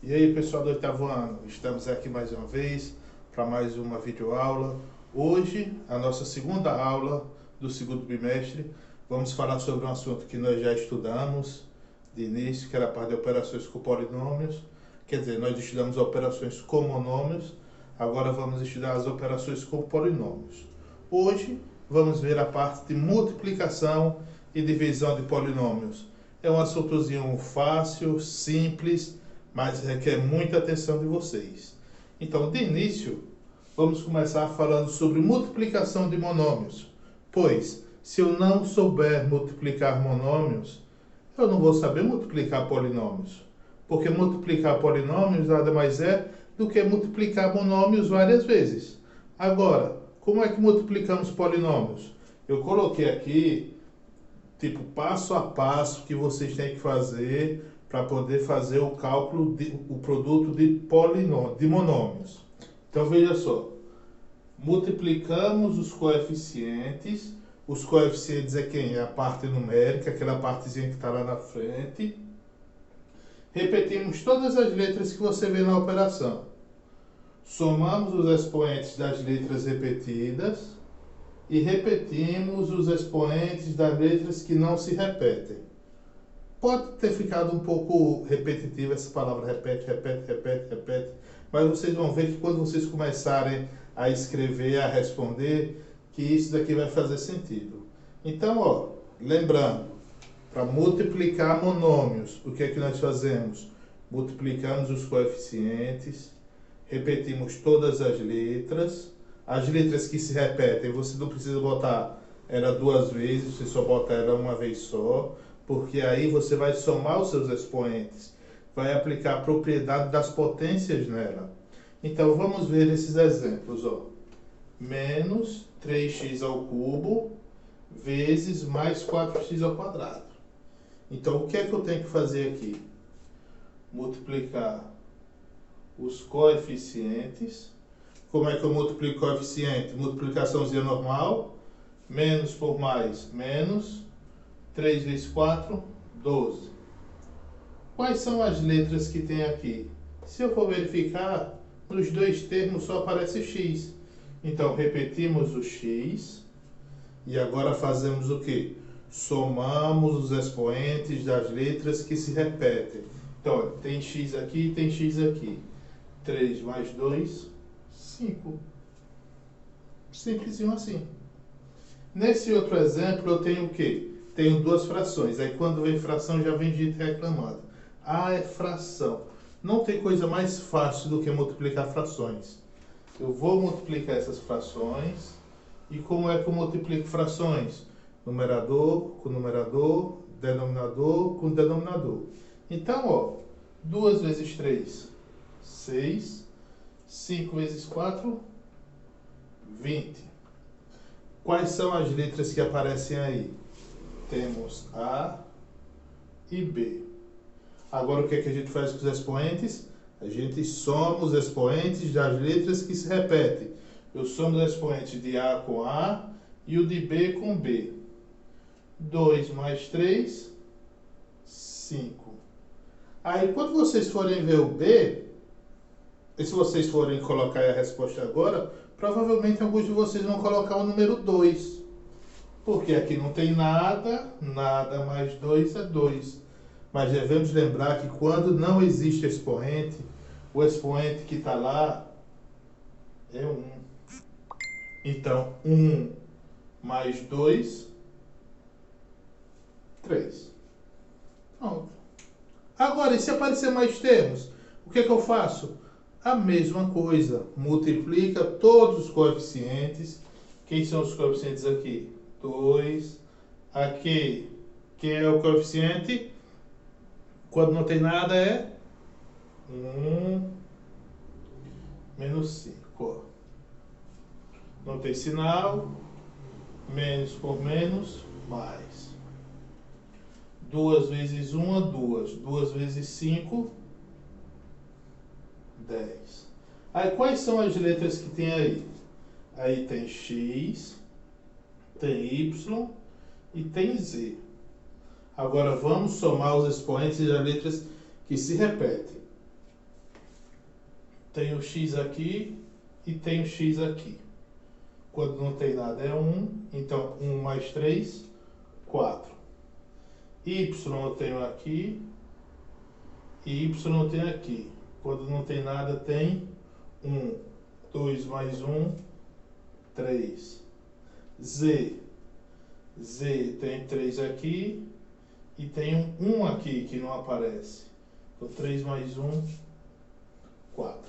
E aí, pessoal do oitavo ano, estamos aqui mais uma vez para mais uma videoaula. Hoje, a nossa segunda aula do segundo bimestre, vamos falar sobre um assunto que nós já estudamos de início, que era a parte de operações com polinômios. Quer dizer, nós estudamos operações com monômios, agora vamos estudar as operações com polinômios. Hoje, vamos ver a parte de multiplicação e divisão de polinômios. É um assuntozinho fácil, simples, mas requer muita atenção de vocês. Então, de início, vamos começar falando sobre multiplicação de monômios. Pois, se eu não souber multiplicar monômios, eu não vou saber multiplicar polinômios. Porque multiplicar polinômios nada mais é do que multiplicar monômios várias vezes. Agora, como é que multiplicamos polinômios? Eu coloquei aqui, tipo, passo a passo que vocês têm que fazer para poder fazer o cálculo, o produto de monômios. Então, veja só. Multiplicamos os coeficientes é quem? É a parte numérica, aquela partezinha que está lá na frente. Repetimos todas as letras que você vê na operação. Somamos os expoentes das letras repetidas e repetimos os expoentes das letras que não se repetem. Pode ter ficado um pouco repetitiva essa palavra, repete, mas vocês vão ver que quando vocês começarem a escrever, a responder, que isso daqui vai fazer sentido. Então, ó, lembrando, para multiplicar monômios, o que é que nós fazemos? Multiplicamos os coeficientes, repetimos todas as letras que se repetem, você não precisa botar ela duas vezes, você só bota ela uma vez só, porque aí você vai somar os seus expoentes, vai aplicar a propriedade das potências nela. Então, vamos ver esses exemplos, ó. Menos 3x ao cubo vezes mais 4x ao quadrado. Então, o que é que eu tenho que fazer aqui? Multiplicar os coeficientes. Como é que eu multiplico o coeficiente? Multiplicaçãozinha normal. Menos por mais, menos. 3 vezes 4, 12. Quais são as letras que tem aqui? Se eu for verificar, nos dois termos só aparece x. Então, repetimos o x. E agora fazemos o quê? Somamos os expoentes das letras que se repetem. Então, tem x aqui e tem x aqui. 3 mais 2, 5. Simplesinho assim. Nesse outro exemplo, eu tenho o quê? Tenho duas frações. Aí, quando vem fração, já vem gente reclamando. Ah, é fração. Não tem coisa mais fácil do que multiplicar frações. Eu vou multiplicar essas frações. E como é que eu multiplico frações? Numerador com numerador, denominador com denominador. Então, ó, 2 vezes 3, 6. 5 vezes 4, 20. Quais são as letras que aparecem aí? Temos A e B. Agora, o que é que a gente faz com os expoentes? A gente soma os expoentes das letras que se repetem. Eu somo os expoentes de A com A e o de B com B. 2 mais 3, 5. Aí, quando vocês forem ver o B, e se vocês forem colocar a resposta agora, provavelmente alguns de vocês vão colocar o número 2. Porque aqui não tem nada, nada mais 2 é 2. Mas devemos lembrar que quando não existe expoente, o expoente que está lá é 1. Então, 1 mais 2, 3. Pronto. Agora, e se aparecer mais termos? O que é que eu faço? A mesma coisa. Multiplica todos os coeficientes. Quem são os coeficientes aqui? 2. Aqui, quem é o coeficiente? Quando não tem nada é 1 menos 5. Não tem sinal. Menos por menos, mais. 2 vezes 1 é 2. 2 vezes 5, 10. Aí, quais são as letras que tem aí? Aí tem X, tem Y e tem Z. Agora, vamos somar os expoentes das letras que se repetem. Tem o x aqui e tem o x aqui. Quando não tem nada é 1, então 1 mais 3, 4. Y eu tenho aqui e y eu tenho aqui. Quando não tem nada tem 1. 2 mais 1, 3. Z tem 3 aqui e tem 1 aqui que não aparece. Então 3 mais 1, 4.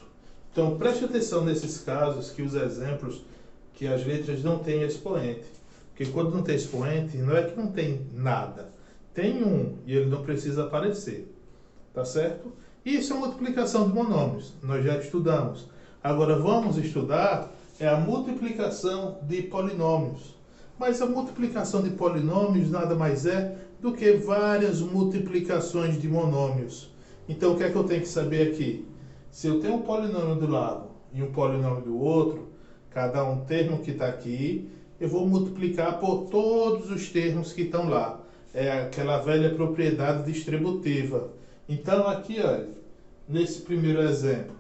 Então preste atenção nesses casos, que os exemplos, que as letras não têm expoente. Porque quando não tem expoente, não é que não tem nada. Tem 1 e ele não precisa aparecer. Tá certo? Isso é multiplicação de monômios. Nós já estudamos. Agora vamos estudar a multiplicação de polinômios. Mas a multiplicação de polinômios nada mais é do que várias multiplicações de monômios. Então o que é que eu tenho que saber aqui? Se eu tenho um polinômio do lado e um polinômio do outro, cada um termo que está aqui, eu vou multiplicar por todos os termos que estão lá. É aquela velha propriedade distributiva. Então aqui, olha, nesse primeiro exemplo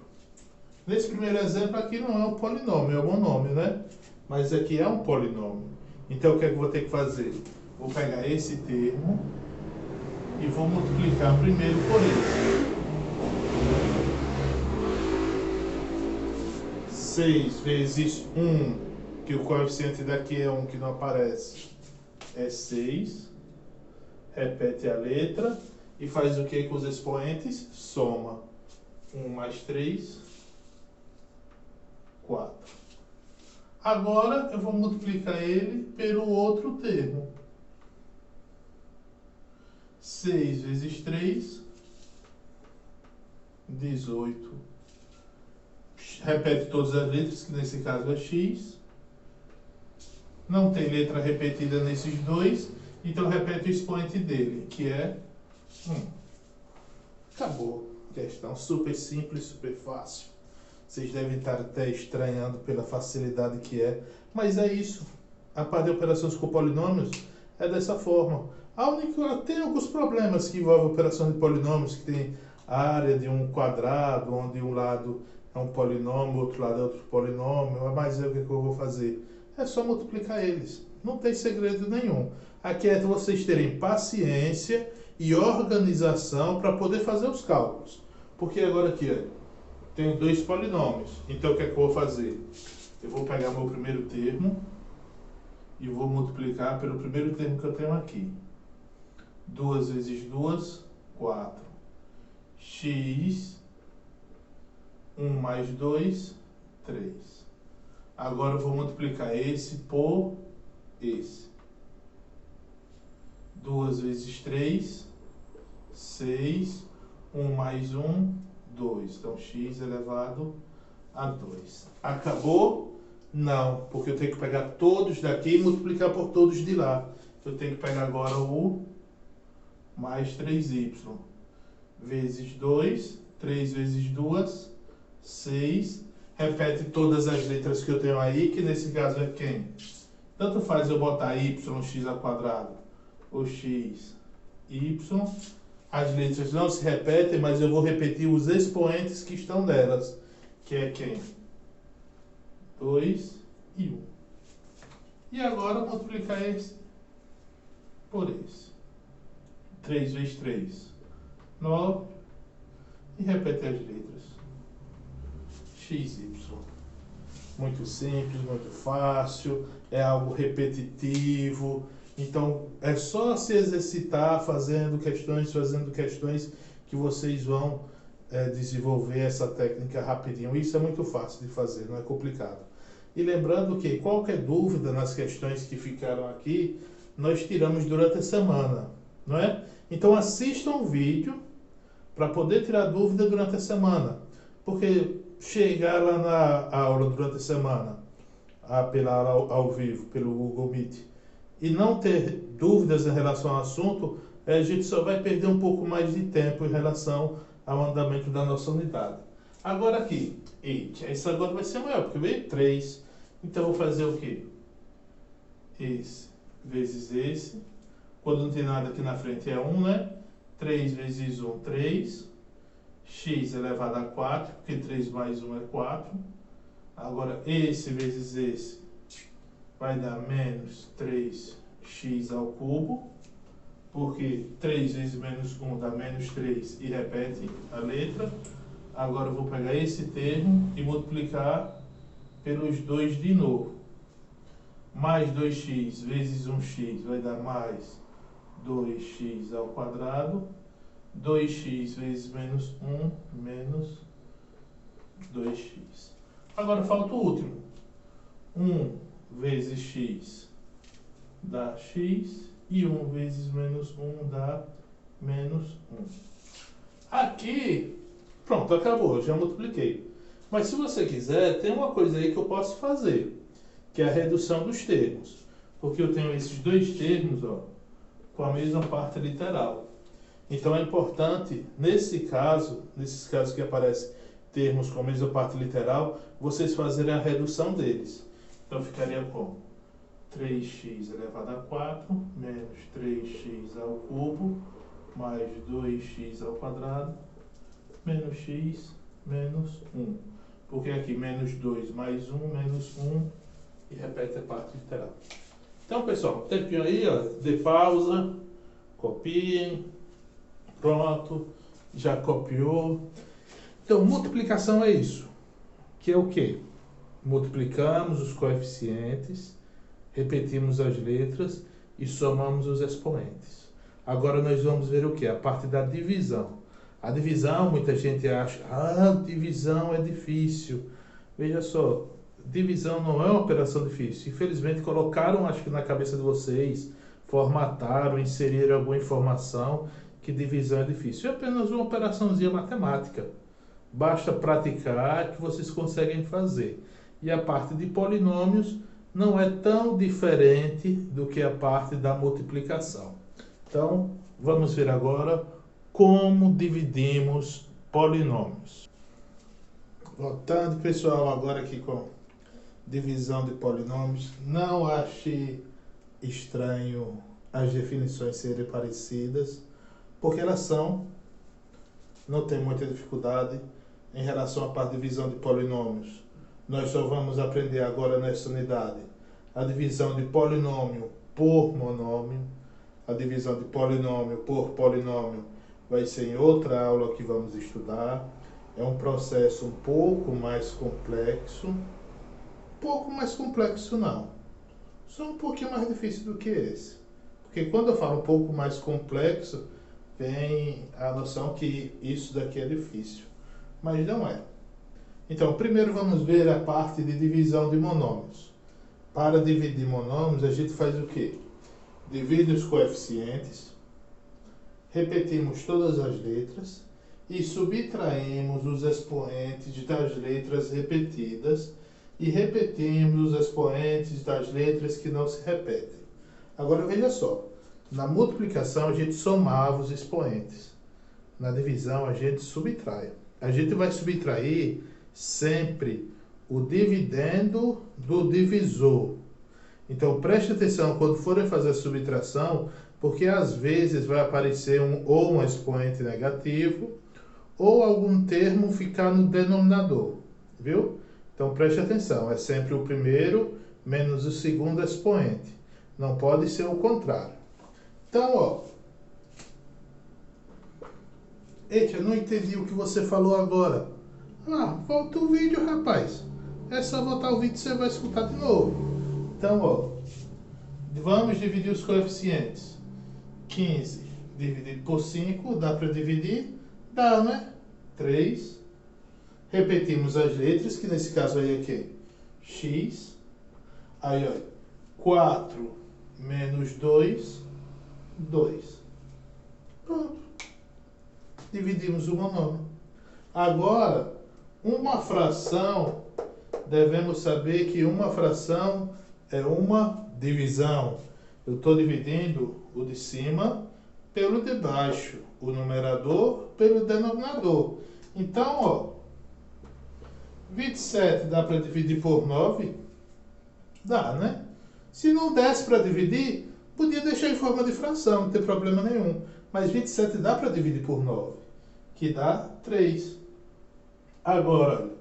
aqui não é um polinômio, é um monômio, né? Mas aqui é um polinômio. Então o que é que eu vou ter que fazer? Vou pegar esse termo e vou multiplicar primeiro por esse. 6 vezes 1, que o coeficiente daqui é 1 que não aparece, é 6. Repete a letra e faz o que com os expoentes? Soma. 1 mais 3, 4. Agora eu vou multiplicar ele pelo outro termo. 6 vezes 3, 18. Repete todas as letras, que nesse caso é x. Não tem letra repetida nesses dois, então repete o expoente dele, que é 1. Acabou. Questão super simples, super fácil. Vocês devem estar até estranhando pela facilidade que é, mas é isso. A parte de operações com polinômios é dessa forma. Tem alguns problemas que envolvem operação de polinômios, que tem a área de um quadrado, onde um lado é um polinômio, outro lado é outro polinômio, mas o que eu vou fazer? É só multiplicar eles. Não tem segredo nenhum. Aqui é vocês terem paciência e organização para poder fazer os cálculos. Porque agora aqui, ó, tenho dois polinômios. Então o que é que eu vou fazer? Eu vou pegar meu primeiro termo e vou multiplicar pelo primeiro termo que eu tenho aqui. 2 vezes 2, 4. X, 1 mais 2, 3. Agora eu vou multiplicar esse por esse. 2 vezes 3, 6. 1 mais 1, 2. Então, x elevado a 2. Acabou? Não, porque eu tenho que pegar todos daqui e multiplicar por todos de lá. Eu tenho que pegar agora o mais 3y. Vezes 2, 3 vezes 2, 6. Repete todas as letras que eu tenho aí, que nesse caso é quem? Tanto faz eu botar yx ao quadrado ou x, y. As letras não se repetem, mas eu vou repetir os expoentes que estão delas, que é quem? 2 e 1. E agora multiplicar esse por esse. 3 vezes 3, 9. E repete as letras. X, Y. Muito simples, muito fácil, é algo repetitivo. Então, é só se exercitar fazendo questões que vocês vão desenvolver essa técnica rapidinho. Isso é muito fácil de fazer, não é complicado. E lembrando que qualquer dúvida nas questões que ficaram aqui, nós tiramos durante a semana, não é? Então, assistam o vídeo para poder tirar dúvida durante a semana. Porque chegar lá na aula durante a semana, pela aula ao vivo, pelo Google Meet, e não ter dúvidas em relação ao assunto, a gente só vai perder um pouco mais de tempo em relação ao andamento da nossa unidade. Agora aqui, esse agora vai ser maior, porque veio 3. Então eu vou fazer o quê? Esse vezes esse. Quando não tem nada aqui na frente é 1, né? 3 vezes 1, 3. x elevado a 4, porque 3 mais 1 é 4. Agora, esse vezes esse vai dar menos 3x ao cubo, porque 3 vezes menos 1 dá menos 3 e repete a letra. Agora eu vou pegar esse termo e multiplicar pelos 2 de novo. Mais 2x vezes 1x vai dar mais 2x ao quadrado. 2x vezes menos 1, menos 2x. Agora falta o último. 1 vezes x dá x e 1 vezes menos 1 dá menos 1. Aqui, pronto, acabou, já multipliquei. Mas se você quiser, tem uma coisa aí que eu posso fazer, que é a redução dos termos. Porque eu tenho esses dois termos, ó, com a mesma parte literal. Então é importante, nesses casos que aparecem termos com a mesma parte literal, vocês fazerem a redução deles. Então ficaria como? 3x elevado a 4 menos 3x ao cubo mais 2x ao quadrado menos x menos 1. Porque aqui menos 2 mais 1 menos 1 e repete a parte literal. Então, pessoal, tempinho aí, ó, dê pausa, copiem, pronto, já copiou. Então, multiplicação é isso, que é o quê? Multiplicamos os coeficientes, repetimos as letras e somamos os expoentes. Agora nós vamos ver o quê? A parte da divisão. A divisão, muita gente acha, divisão é difícil. Veja só, divisão não é uma operação difícil. Infelizmente colocaram, acho que na cabeça de vocês, formataram, inseriram alguma informação que divisão é difícil. É apenas uma operaçãozinha matemática. Basta praticar que vocês conseguem fazer. E a parte de polinômios não é tão diferente do que a parte da multiplicação. Então, vamos ver agora como dividimos polinômios. Voltando, pessoal, agora aqui com divisão de polinômios. Não ache estranho as definições serem parecidas, porque elas são, não tem muita dificuldade em relação à parte de divisão de polinômios. Nós só vamos aprender agora nessa unidade a divisão de polinômio por monômio. A divisão de polinômio por polinômio vai ser em outra aula que vamos estudar. É um processo um pouco mais complexo. Pouco mais complexo não. Só um pouquinho mais difícil do que esse. Porque quando eu falo um pouco mais complexo, vem a noção que isso daqui é difícil. Mas não é. Então, primeiro vamos ver a parte de divisão de monômios. Para dividir monômios, a gente faz o quê? Divide os coeficientes, repetimos todas as letras e subtraímos os expoentes das letras repetidas e repetimos os expoentes das letras que não se repetem. Agora veja só, na multiplicação a gente somava os expoentes, na divisão a gente subtrai. A gente vai subtrair sempre o dividendo do divisor. Então preste atenção quando forem fazer a subtração, porque às vezes vai aparecer ou um expoente negativo ou algum termo ficar no denominador, viu? Então preste atenção, é sempre o primeiro menos o segundo expoente. Não pode ser o contrário. Então, ó. Eita, eu não entendi o que você falou agora. Volta o vídeo, rapaz. É só voltar o vídeo e você vai escutar de novo. Então, ó. Vamos dividir os coeficientes. 15 dividido por 5, dá para dividir? Dá, né? 3. Repetimos as letras, que nesse caso aí é quê? X. Aí, ó. 4 menos 2, 2. Pronto. Dividimos o monômio. Agora, uma fração, devemos saber que uma fração é uma divisão. Eu estou dividindo o de cima pelo de baixo, o numerador pelo denominador. Então, ó, 27 dá para dividir por 9? Dá, né? Se não desse para dividir, podia deixar em forma de fração, não tem problema nenhum. Mas 27 dá para dividir por 9, que dá 3. Agora, olha,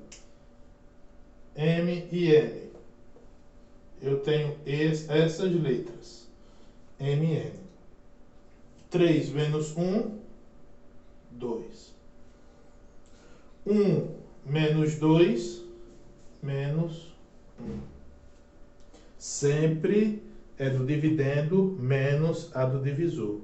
M e N. Eu tenho essas letras. M e N. 3 menos 1, 2. 1 menos 2, menos 1. Sempre é do dividendo menos a do divisor.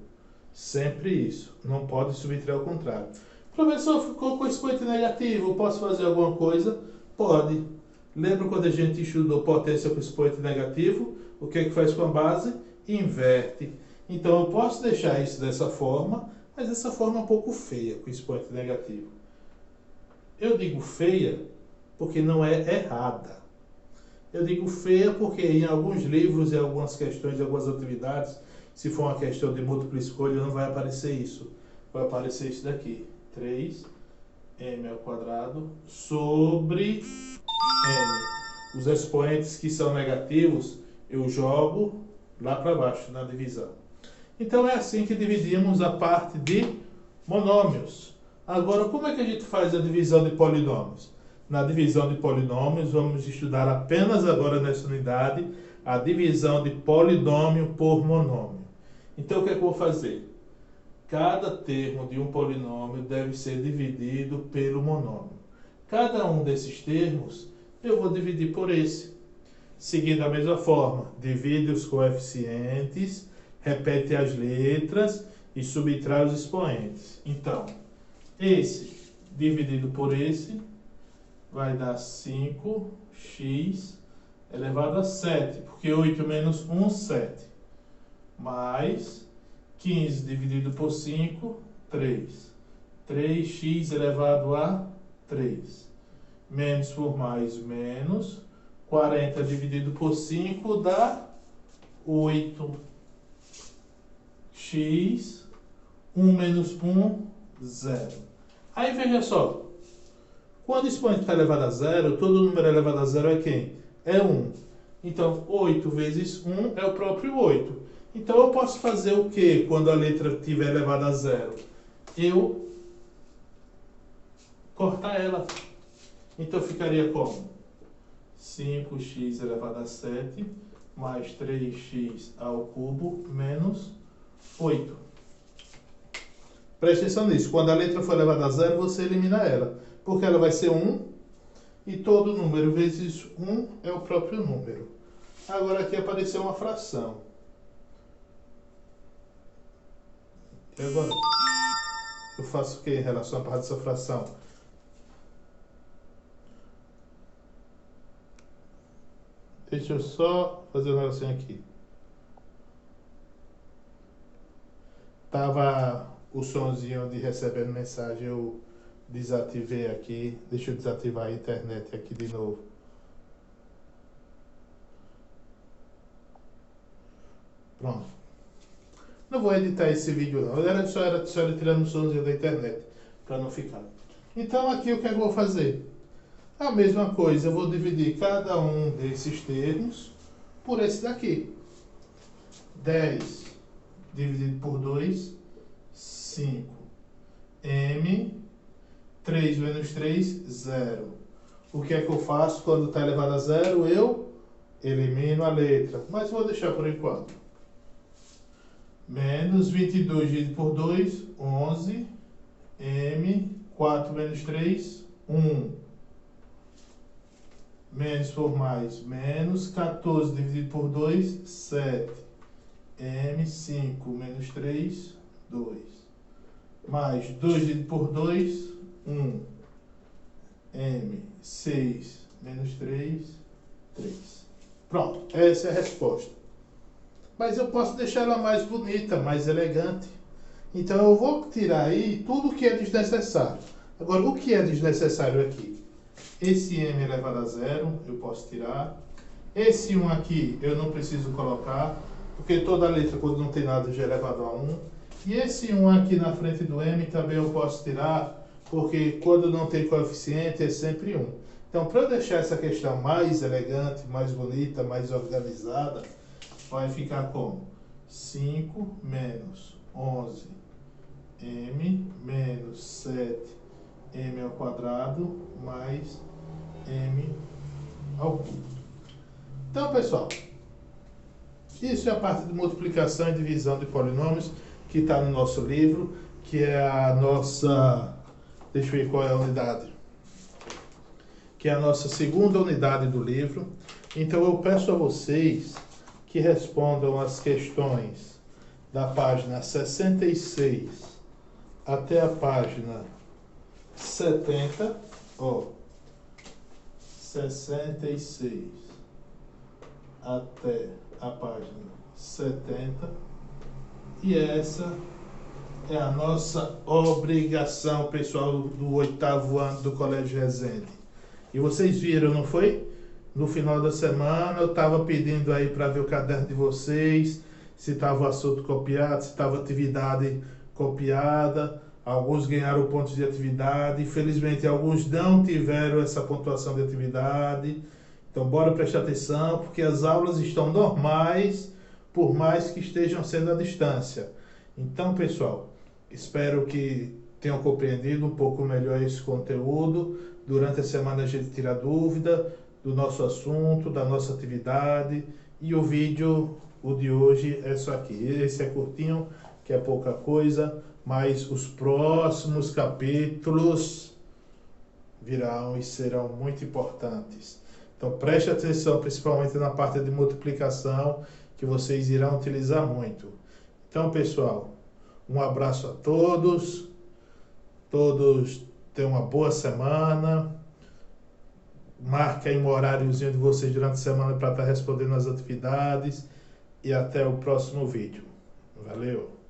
Sempre isso. Não pode subtrair ao contrário. Professor, ficou com expoente negativo. Posso fazer alguma coisa? Pode. Lembra quando a gente estudou potência com expoente negativo? O que é que faz com a base? Inverte. Então eu posso deixar isso dessa forma, mas essa forma é um pouco feia com expoente negativo. Eu digo feia porque não é errada. Eu digo feia porque em alguns livros, em algumas questões, em algumas atividades, se for uma questão de múltipla escolha, não vai aparecer isso. Vai aparecer isso daqui. 3m ao quadrado sobre n. Os expoentes que são negativos, eu jogo lá para baixo, na divisão. Então é assim que dividimos a parte de monômios. Agora, como é que a gente faz a divisão de polinômios? Na divisão de polinômios, vamos estudar apenas agora nessa unidade a divisão de polinômio por monômio. Então, o que é que eu vou fazer? Cada termo de um polinômio deve ser dividido pelo monômio. Cada um desses termos eu vou dividir por esse. Seguindo a mesma forma, divide os coeficientes, repete as letras e subtrai os expoentes. Então, esse dividido por esse vai dar 5x elevado a 7, porque 8 menos 1, 7. Mais 15 dividido por 5, 3. 3x elevado a 3. Menos por mais, menos. 40 dividido por 5 dá 8. X, 1 menos 1, 0. Aí veja só. Quando o expoente está elevado a 0, todo número elevado a 0 é quem? É 1. Então, 8 vezes 1 é o próprio 8. Então, eu posso fazer o que quando a letra estiver elevada a 0? Eu cortar ela. Então, ficaria como? 5x elevado a 7 mais 3x ao cubo menos 8. Preste atenção nisso. Quando a letra for elevada a 0, você elimina ela. Porque ela vai ser 1 e todo número vezes 1 é o próprio número. Agora aqui apareceu uma fração. E agora? Eu faço o que em relação à parte dessa fração? Deixa eu só fazer uma relação aqui. Tava o sonzinho de recebendo mensagem, eu desativei aqui. Deixa eu desativar a internet aqui de novo. Pronto. Não vou editar esse vídeo não. Era só tirando o sonzinho da internet, para não ficar. Então aqui o que eu vou fazer? A mesma coisa, eu vou dividir cada um desses termos por esse daqui. 10 dividido por 2, 5. M, 3 menos 3, 0. O que é que eu faço quando está elevado a 0? Eu elimino a letra, mas vou deixar por enquanto. Menos 22 dividido por 2, 11. M, 4 menos 3, 1. Menos por mais, menos 14 dividido por 2, 7. M, 5 menos 3, 2. Mais 2 dividido por 2, 1. M, 6 menos 3, 3. Pronto, essa é a resposta. Mas eu posso deixar ela mais bonita, mais elegante. Então eu vou tirar aí tudo que é desnecessário. Agora, o que é desnecessário aqui? Esse m elevado a 0, eu posso tirar. Esse 1 aqui, eu não preciso colocar, porque toda letra, quando não tem nada, já é elevado a 1. E esse 1 aqui na frente do m também eu posso tirar, porque quando não tem coeficiente, é sempre 1. Então, para eu deixar essa questão mais elegante, mais bonita, mais organizada, vai ficar como? 5 menos 11 m menos 7m ao quadrado mais m ao cubo. Então, pessoal, isso é a parte de multiplicação e divisão de polinômios que está no nosso livro, que é a nossa... Deixa eu ver qual é a unidade. Que é a nossa segunda unidade do livro. Então, eu peço a vocês que respondam as questões da página 66 até a página 70. Ó, 66 até a página 70. E essa é a nossa obrigação, pessoal, do 8º ano do Colégio Resende. E vocês viram, não foi? No final da semana eu estava pedindo aí para ver o caderno de vocês, se estava o assunto copiado, se estava atividade copiada. Alguns ganharam pontos de atividade, infelizmente alguns não tiveram essa pontuação de atividade. Então bora prestar atenção, porque as aulas estão normais, por mais que estejam sendo à distância. Então, pessoal, espero que tenham compreendido um pouco melhor esse conteúdo. Durante a semana a gente tira dúvida do nosso assunto, da nossa atividade. E o vídeo, o de hoje, é só aqui. Esse é curtinho, que é pouca coisa, mas os próximos capítulos virão e serão muito importantes. Então preste atenção, principalmente na parte de multiplicação, que vocês irão utilizar muito. Então, pessoal, um abraço a todos. Todos tenham uma boa semana. Marque aí um horáriozinho de vocês durante a semana para estar respondendo as atividades. E até o próximo vídeo. Valeu!